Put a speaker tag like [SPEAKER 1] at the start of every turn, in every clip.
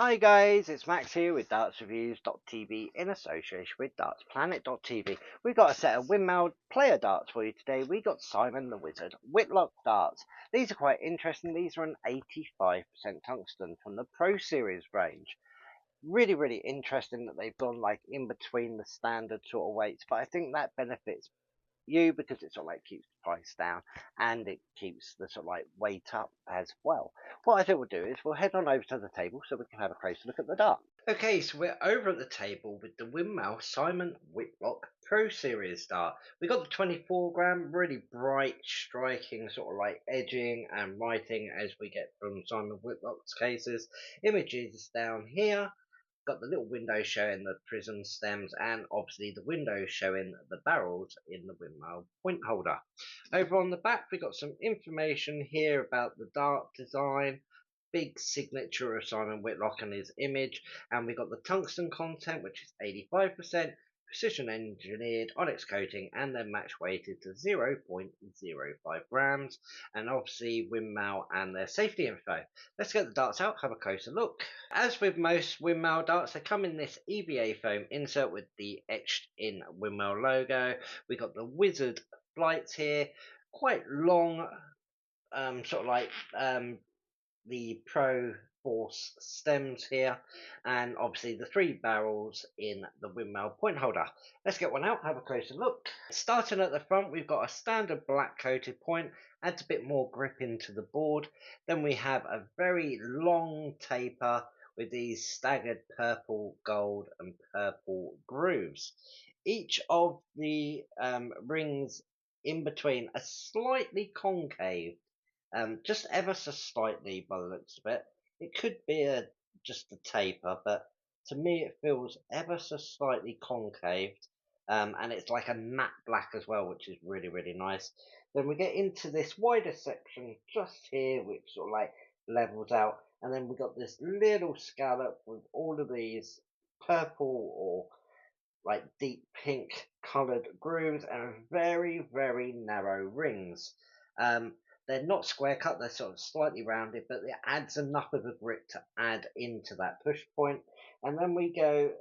[SPEAKER 1] Hi guys, it's Max here with dartsreviews.tv in association with dartsplanet.tv. We've got a set of Winmau player darts for you today. We got Simon the Wizard Whitlock darts. These are quite interesting. These are an 85% tungsten from the Pro Series range. Really interesting that they've gone like in between the standard sort of weights, but I think that benefits you because it sort of like keeps the price down and it keeps the sort of like weight up as well. What I think we'll do is we'll head on over to the table so we can have a closer look at the dart. Okay, so we're over at the table with the Winmau Simon Whitlock Pro Series dart. We got the 24 gram, really bright, striking sort of like edging and writing as we get from Simon Whitlock's cases. Images down here, got the little window showing the prism stems and obviously the window showing the barrels in the windmill point holder. Over on the back we got some information here about the dart design, big signature of Simon Whitlock and his image, and we got the tungsten content which is 85%, precision engineered onyx coating and then match weighted to 0.05 grams, and obviously Winmau and their safety info. Let's get the darts out, have a closer look. As with most Winmau darts, they come in this EVA foam insert with the etched in Winmau logo. We got the Wizard flights here, quite long, sort of like the Pro Force stems here, and obviously the three barrels in the windmill point holder. Let's get one out, have a closer look. Starting at the front, we've got a standard black coated point, adds a bit more grip into the board. Then we have a very long taper with these staggered purple, gold, and purple grooves. Each of the rings in between are slightly concave, just ever so slightly by the looks of it. It could be just a taper, but to me it feels ever so slightly concaved, and it's like a matte black as well, which is really nice. Then we get into this wider section just here, which sort of like levels out, and then we got this little scallop with all of these purple or like deep pink coloured grooves and very narrow rings. Um, they're not square cut, they're sort of slightly rounded, but it adds enough of a grip to add into that push point. And then we go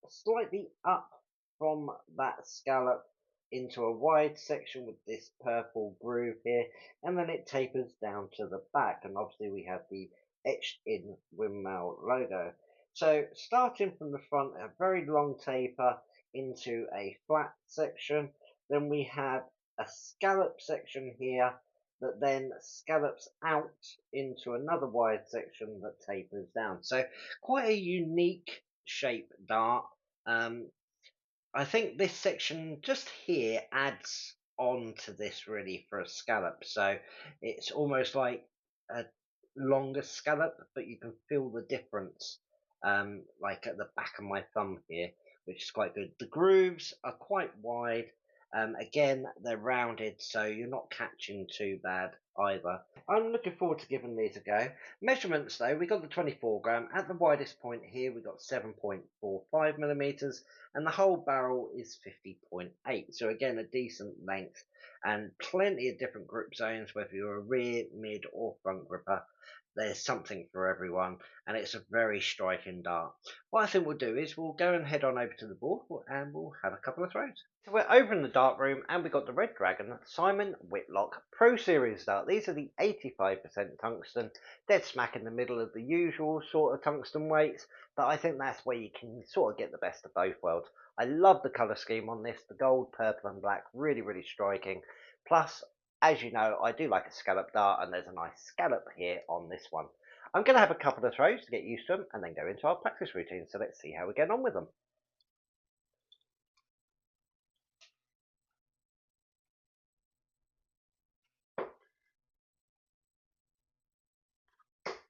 [SPEAKER 1] slightly up from that scallop into a wide section with this purple groove here, and then it tapers down to the back, and obviously we have the etched in Winmau logo. So starting from the front, a very long taper into a flat section, then we have a scallop section here that then scallops out into another wide section that tapers down. So quite a unique shape dart. Um, I think this section just here adds on to this really for a scallop. So it's almost like a longer scallop, but you can feel the difference, like at the back of my thumb here, which is quite good. The grooves are quite wide. Again, they're rounded, so you're not catching too bad either. I'm looking forward to giving these a go. Measurements though, we got the 24 gram. At the widest point here, we got 7.45 millimeters, and the whole barrel is 50.8. So again, a decent length and plenty of different grip zones, whether you're a rear, mid, or front gripper. There's something for everyone, and it's a very striking dart. What I think we'll do is we'll go and head on over to the board and we'll have a couple of throws. So we're over in the dart room and we've got the Red Dragon Simon Whitlock Pro Series dart. These are the 85% tungsten, dead smack in the middle of the usual sort of tungsten weights, but I think that's where you can sort of get the best of both worlds. I love the colour scheme on this, the gold, purple and black, really striking. Plus, as you know, I do like a scallop dart, and there's a nice scallop here on this one. I'm going to have a couple of throws to get used to them, and then go into our practice routine, so let's see how we get on with them.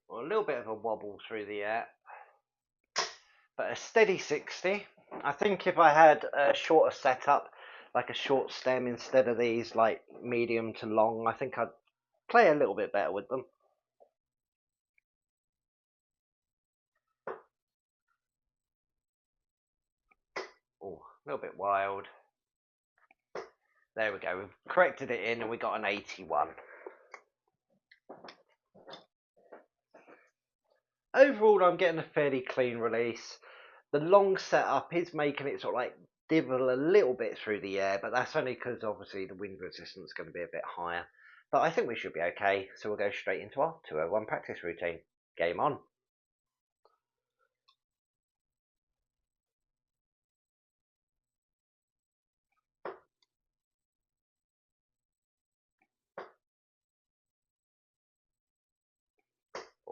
[SPEAKER 1] Well, a little bit of a wobble through the air, but a steady 60. I think if I had a shorter setup, like a short stem instead of these like medium to long, I think I'd play a little bit better with them. Oh, a little bit wild. There we go. We've corrected it in and we got an 81. overall, I'm getting a fairly clean release. The long setup is making it sort of like divil a little bit through the air, but that's only because obviously the wind resistance is going to be a bit higher. But I think we should be okay, so we'll go straight into our 201 practice routine. Game on.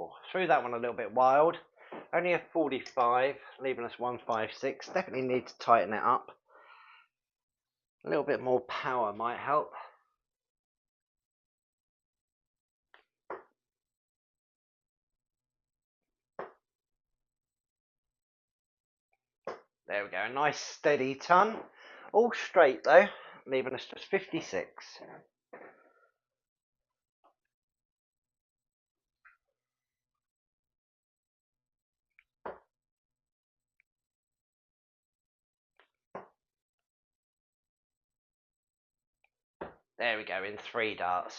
[SPEAKER 1] Oh, threw that one a little bit wild. Only a 45, leaving us 156. Definitely need to tighten it up. A little bit more power might help. There we go, a nice steady ton. All straight though, leaving us just 56. There we go, in 3 darts.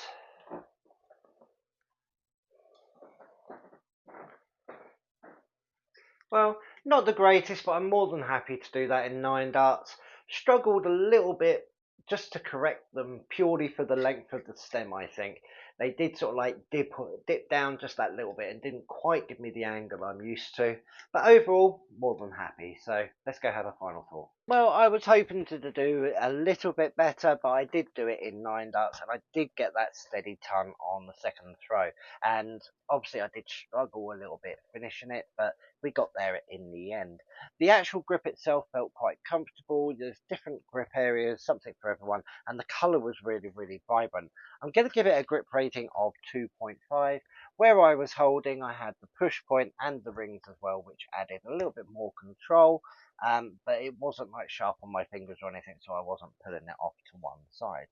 [SPEAKER 1] Well, not the greatest, but I'm more than happy to do that in 9 darts. Struggled a little bit just to correct them purely for the length of the stem, I think. They did sort of like dip down just that little bit and didn't quite give me the angle I'm used to. But overall, more than happy. So let's go have a final thought. Well, I was hoping to do a little bit better, but I did do it in 9 darts and I did get that steady ton on the second throw. And obviously I did struggle a little bit finishing it, but we got there in the end. The actual grip itself felt quite comfortable. There's different grip areas, something for everyone, and the colour was really, really vibrant. I'm going to give it a grip rating of 2.5. Where I was holding, I had the push point and the rings as well, which added a little bit more control. But it wasn't like sharp on my fingers or anything, so I wasn't pulling it off to one side.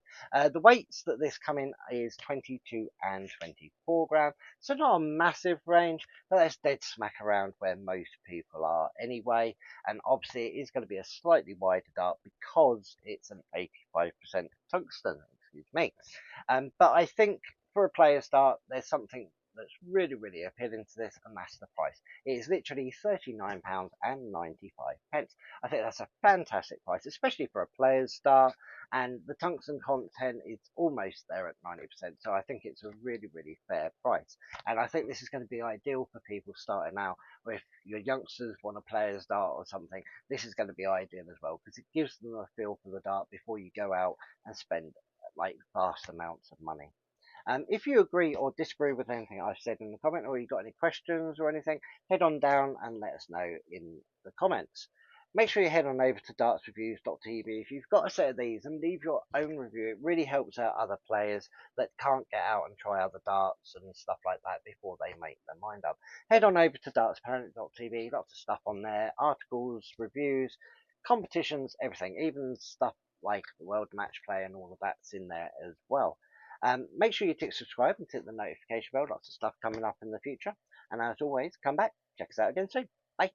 [SPEAKER 1] The weights that this come in is 22 and 24 grams, so not a massive range, but that's dead smack around where most people are anyway. And obviously, it is going to be a slightly wider dart because it's an 85% tungsten. Excuse me. But I think for a player's dart, there's something that's really, really appealing to this, and that's the price. It is literally £39.95. I think that's a fantastic price, especially for a player's dart, and the tungsten content is almost there at 90%, so I think it's a really, really fair price. And I think this is going to be ideal for people starting out, or if your youngsters want a player's dart or something, this is going to be ideal as well, because it gives them a feel for the dart before you go out and spend like vast amounts of money. If you agree or disagree with anything I've said in the comment, or you got any questions or anything, head on down and let us know in the comments. Make sure you head on over to dartsreviews.tv if you've got a set of these and leave your own review. It really helps out other players that can't get out and try other darts and stuff like that before they make their mind up. Head on over to dartsplanet.tv, lots of stuff on there, articles, reviews, competitions, everything, even stuff like the World Match Play and all of that's in there as well. Make sure you tick subscribe and tick the notification bell. Lots of stuff coming up in the future. And as always, come back, check us out again soon. Bye.